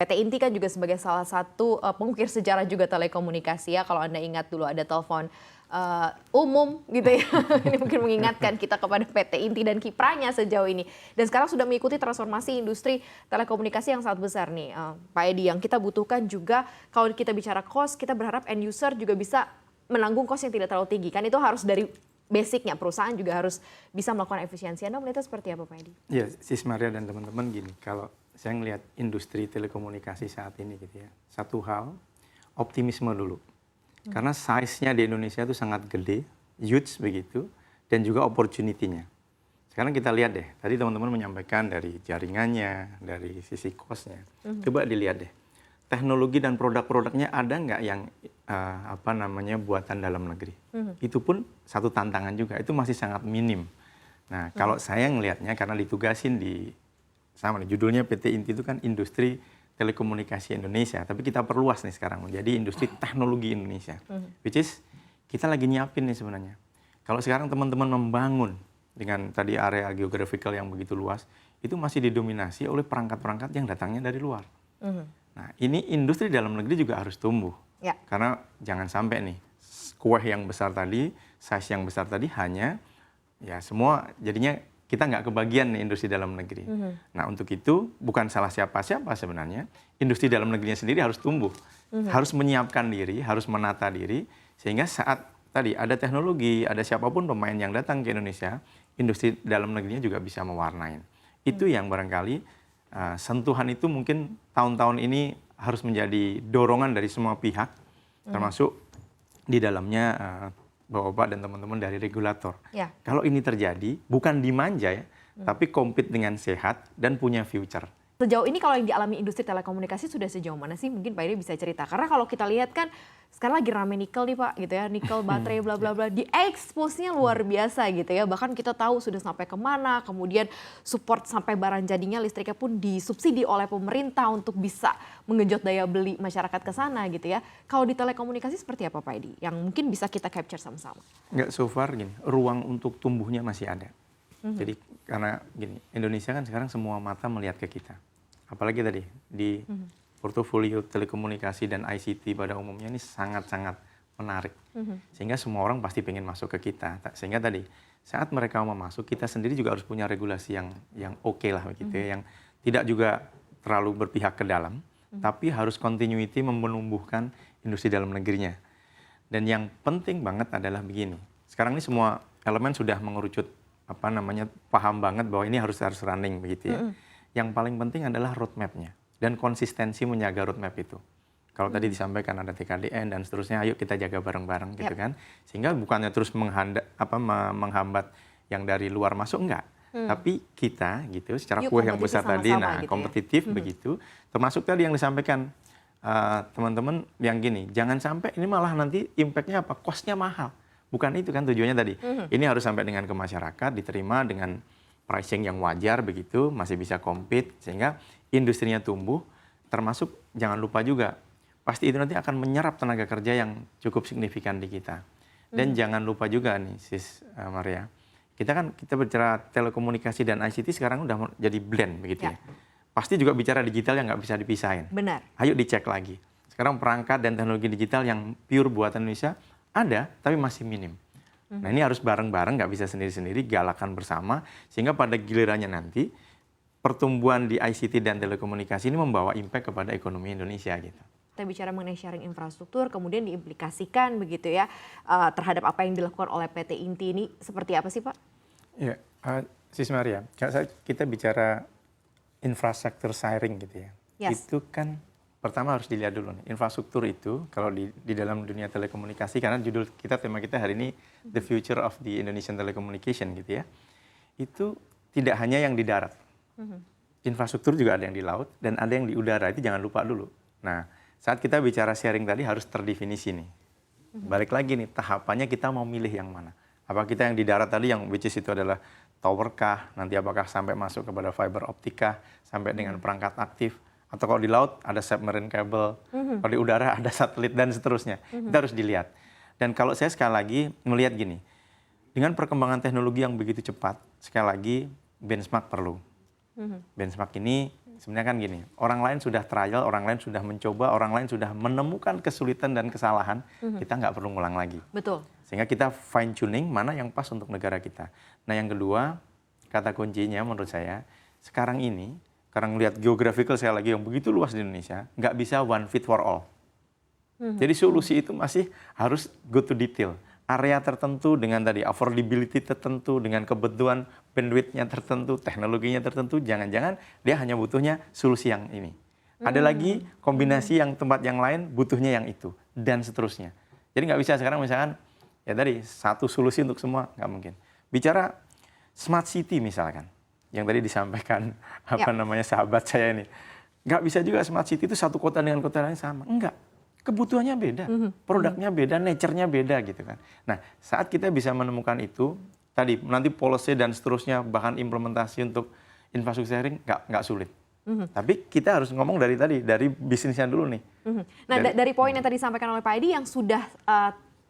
PT Inti kan juga sebagai salah satu pengukir sejarah juga telekomunikasi ya. Kalau Anda ingat dulu ada telepon umum gitu ya. Ini mungkin mengingatkan kita kepada PT Inti dan kiprahnya sejauh ini. Dan sekarang sudah mengikuti transformasi industri telekomunikasi yang sangat besar nih. Pak Edi, yang kita butuhkan juga kalau kita bicara cost, kita berharap end user juga bisa menanggung cost yang tidak terlalu tinggi. Kan itu harus dari basicnya, perusahaan juga harus bisa melakukan efisiensi. Anda melihatnya seperti apa Pak Edi? Ya, Sis Maria dan teman-teman gini, kalau saya ngelihat industri telekomunikasi saat ini gitu ya, satu hal, optimisme dulu. Karena size-nya di Indonesia itu sangat gede, huge begitu, dan juga opportunity-nya. Sekarang kita lihat deh, tadi teman-teman menyampaikan dari jaringannya, dari sisi cost-nya. Coba dilihat deh, teknologi dan produk-produknya ada nggak yang buatan dalam negeri? Itu pun satu tantangan juga, itu masih sangat minim. Nah, kalau saya ngelihatnya karena ditugasin di sama nih, judulnya PT Inti itu kan Industri Telekomunikasi Indonesia, tapi kita perluas nih sekarang menjadi industri teknologi Indonesia. Which is kita lagi nyiapin nih sebenarnya. Kalau sekarang teman-teman membangun dengan tadi area geographical yang begitu luas, itu masih didominasi oleh perangkat-perangkat yang datangnya dari luar. Nah, ini industri dalam negeri juga harus tumbuh. Ya. Karena jangan sampai nih, kue yang besar tadi, size yang besar tadi hanya ya semua jadinya kita nggak kebagian nih industri dalam negeri. Nah, untuk itu bukan salah siapa-siapa sebenarnya. Industri dalam negerinya sendiri harus tumbuh. Harus menyiapkan diri, harus menata diri. Sehingga saat tadi ada teknologi, ada siapapun pemain yang datang ke Indonesia, industri dalam negerinya juga bisa mewarnain. Itu yang barangkali sentuhan itu mungkin tahun-tahun ini harus menjadi dorongan dari semua pihak, termasuk di dalamnya Bapak dan teman-teman dari regulator. Ya. Kalau ini terjadi, bukan dimanja ya, tapi compete dengan sehat dan punya future. Sejauh ini kalau yang dialami industri telekomunikasi sudah sejauh mana sih? Mungkin Pak Edi bisa cerita. Karena kalau kita lihat kan sekarang lagi rame nikel nih Pak, gitu ya, nikel, baterai, bla bla bla, di-expose-nya luar biasa gitu ya. Bahkan kita tahu sudah sampai kemana, kemudian support sampai barang jadinya listriknya pun disubsidi oleh pemerintah untuk bisa menggenjot daya beli masyarakat ke sana gitu ya. Kalau di telekomunikasi seperti apa Pak Edi? Yang mungkin bisa kita capture sama-sama. Nggak, so far gini, ruang untuk tumbuhnya masih ada. Jadi karena gini, Indonesia kan sekarang semua mata melihat ke kita. Apalagi tadi di portofolio telekomunikasi dan ICT pada umumnya ini sangat-sangat menarik. Sehingga semua orang pasti pengen masuk ke kita. Sehingga tadi saat mereka mau masuk, kita sendiri juga harus punya regulasi yang oke lah begitu ya, yang tidak juga terlalu berpihak ke dalam, tapi harus continuity menumbuhkan industri dalam negerinya. Dan yang penting banget adalah begini. Sekarang ini semua elemen sudah mengerucut paham banget bahwa ini harus running begitu ya. Yang paling penting adalah roadmap-nya dan konsistensi menjaga roadmap itu. Kalau tadi disampaikan ada TKDN dan seterusnya, ayo kita jaga bareng-bareng gitu kan. Sehingga bukannya terus menghambat yang dari luar masuk, enggak. Tapi kita gitu secara kue yang besar tadi, nah gitu kompetitif ya? Begitu. Termasuk tadi yang disampaikan teman-teman yang gini, jangan sampai ini malah nanti impact-nya apa? Cost-nya mahal. Bukan itu kan tujuannya tadi. Ini harus sampai dengan ke masyarakat, diterima dengan pricing yang wajar begitu, masih bisa compete sehingga industrinya tumbuh, termasuk jangan lupa juga pasti itu nanti akan menyerap tenaga kerja yang cukup signifikan di kita. Dan jangan lupa juga nih Sis Maria, kita bicara telekomunikasi dan ICT sekarang udah jadi blend begitu ya. Pasti juga bicara digital yang nggak bisa dipisahin. Benar. Ayo dicek lagi. Sekarang perangkat dan teknologi digital yang pure buatan Indonesia ada tapi masih minim. Nah ini harus bareng-bareng, nggak bisa sendiri-sendiri, galakan bersama, sehingga pada gilirannya nanti pertumbuhan di ICT dan telekomunikasi ini membawa impact kepada ekonomi Indonesia gitu. Kita bicara mengenai sharing infrastruktur, kemudian diimplikasikan begitu ya terhadap apa yang dilakukan oleh PT Inti ini seperti apa sih Pak? Ya, Sis Maria, kita bicara infrastruktur sharing gitu ya, itu kan pertama harus dilihat dulu nih, infrastruktur itu kalau di dalam dunia telekomunikasi, karena judul kita, tema kita hari ini The Future of the Indonesian Telecommunication gitu ya, itu tidak hanya yang di darat, infrastruktur juga ada yang di laut dan ada yang di udara, itu jangan lupa dulu. Nah, saat kita bicara sharing tadi harus terdefinisi nih, balik lagi nih tahapannya kita mau milih yang mana. Apa kita yang di darat tadi yang which is itu adalah tower kah, nanti apakah sampai masuk kepada fiber optika, sampai dengan perangkat aktif, atau kalau di laut ada submarine cable, kalau di udara ada satelit dan seterusnya. Kita harus dilihat. Dan kalau saya sekali lagi melihat gini, dengan perkembangan teknologi yang begitu cepat, sekali lagi benchmark perlu. Benchmark ini Sebenarnya kan gini, orang lain sudah trial, orang lain sudah mencoba, orang lain sudah menemukan kesulitan dan kesalahan, kita nggak perlu ngulang lagi. Betul. Sehingga kita fine tuning mana yang pas untuk negara kita. Nah yang kedua, kata kuncinya menurut saya, sekarang ini, karena lihat geographical sekali lagi yang begitu luas di Indonesia, nggak bisa one fit for all. Jadi solusi itu masih harus go to detail. Area tertentu dengan tadi affordability tertentu, dengan kebutuhan bandwidth-nya tertentu, teknologinya tertentu, jangan-jangan dia hanya butuhnya solusi yang ini. Ada lagi kombinasi yang tempat yang lain butuhnya yang itu, dan seterusnya. Jadi nggak bisa sekarang misalkan, ya tadi satu solusi untuk semua, nggak mungkin. Bicara smart city misalkan, yang tadi disampaikan sahabat saya ini. Nggak bisa juga smart city itu satu kota dengan kota lain sama. Enggak. Kebutuhannya beda, produknya beda, nature-nya beda gitu kan. Nah, saat kita bisa menemukan itu, tadi nanti policy dan seterusnya, bahkan implementasi untuk infrastruktur sharing nggak sulit. Tapi kita harus ngomong dari bisnisnya dulu nih. Nah, dari poin yang tadi disampaikan oleh Pak Edi, yang sudah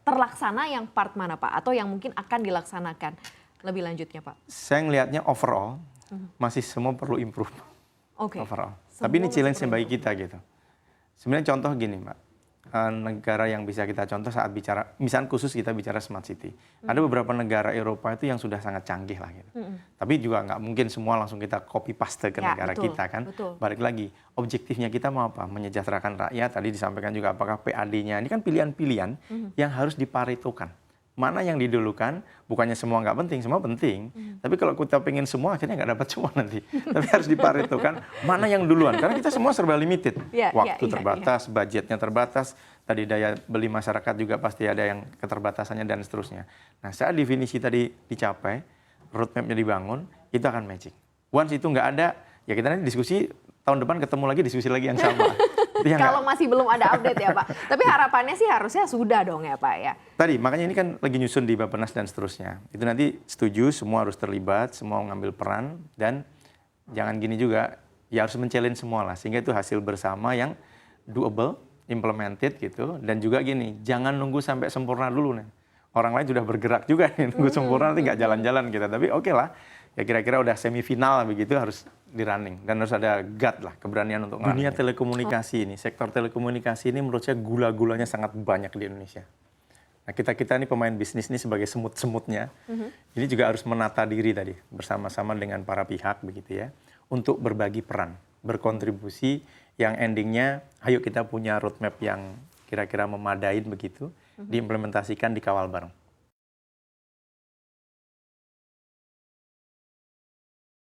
terlaksana yang part mana Pak? Atau yang mungkin akan dilaksanakan lebih lanjutnya Pak? Saya ngelihatnya overall, masih semua perlu improve. Overall. Tapi ini challenge yang bagi kita gitu. Sebenarnya contoh gini Mbak. Negara yang bisa kita contoh saat bicara, misalnya khusus kita bicara smart city. Ada beberapa negara Eropa itu yang sudah sangat canggih lah gitu. Tapi juga nggak mungkin semua langsung kita copy paste ke negara kita kan. Balik lagi, objektifnya kita mau apa? Menyejahterakan rakyat, tadi disampaikan juga apakah PAD-nya. Ini kan pilihan-pilihan yang harus diparitokan. Mana yang didulukan, bukannya semua nggak penting, semua penting. Tapi kalau kita pengen semua, akhirnya nggak dapat semua nanti. Tapi harus diparitokan, mana yang duluan. Karena kita semua serba limited. Waktu terbatas, budgetnya terbatas, tadi daya beli masyarakat juga pasti ada yang keterbatasannya dan seterusnya. Nah, saat definisi tadi dicapai, roadmap-nya dibangun, itu akan magic. Once itu nggak ada, ya kita nanti diskusi, tahun depan ketemu lagi, diskusi lagi yang sama. Kalau masih belum ada update ya Pak. Tapi harapannya sih harusnya sudah dong ya Pak ya. Tadi makanya ini kan lagi nyusun di Bappenas dan seterusnya. Itu nanti setuju, semua harus terlibat, semua mengambil peran, dan jangan gini juga, ya harus men-challenge semua lah. Sehingga itu hasil bersama yang doable, implemented gitu. Dan juga gini, jangan nunggu sampai sempurna dulu nih. Orang lain sudah bergerak juga nih, nunggu sempurna nanti nggak jalan-jalan kita. Tapi oke lah, ya kira-kira udah semifinal begitu harus di running, dan harus ada gut lah, keberanian untuk dunia telekomunikasi ini, sektor telekomunikasi ini menurut saya gula-gulanya sangat banyak di Indonesia. Nah kita ini pemain bisnis ini sebagai semut-semutnya, ini juga harus menata diri tadi bersama-sama dengan para pihak begitu ya, untuk berbagi peran, berkontribusi yang endingnya, ayo kita punya roadmap yang kira-kira memadain begitu, diimplementasikan, dikawal bareng.